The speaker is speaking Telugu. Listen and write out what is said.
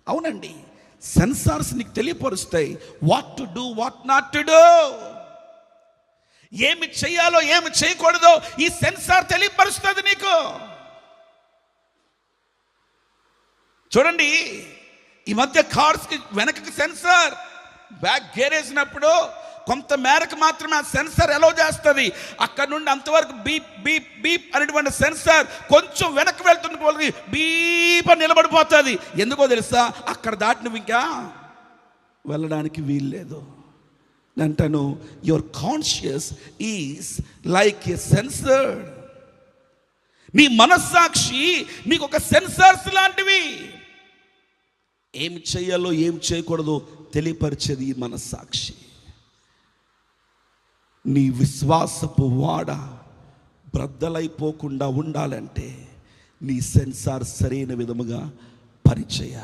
అవునండి, సెన్సార్స్ నీకు తెలియపరుస్తాయి what to do, what not to do. ఏమి చేయాలో ఏమి చేయకూడదో ఈ సెన్సార్ తెలియపరుస్తుంది నీకు. చూడండి, ఈ మధ్య కార్స్కి వెనకకి సెన్సార్, బ్యాక్ గేర్ వేసినప్పుడు కొంత మేరకు మాత్రమే ఆ సెన్సార్ అలౌ చేస్తుంది. అక్కడ నుండి అంతవరకు బీప్ బీప్ బీప్ అనేటువంటి సెన్సార్ కొంచెం వెనక్కి వెళ్తున్న వాళ్ళకి బీప్ అని నిలబడిపోతుంది. ఎందుకో తెలుసా? అక్కడ దాటి నువ్వు ఇంకా వెళ్ళడానికి వీల్లేదు. అంటాను, your conscious is like a sensor. నీ మనస్సాక్షి నీకు ఒక సెన్సార్స్ లాంటివి. ఏం చేయాలో ఏం చేయకూడదో తెలియపరిచేది ఈ మనస్సాక్షి. నీ విశ్వాసపు వాడ బ్రద్దలైపోకుండా ఉండాలంటే నీ సెన్సార్ సరైన విధముగా పనిచేయాలి.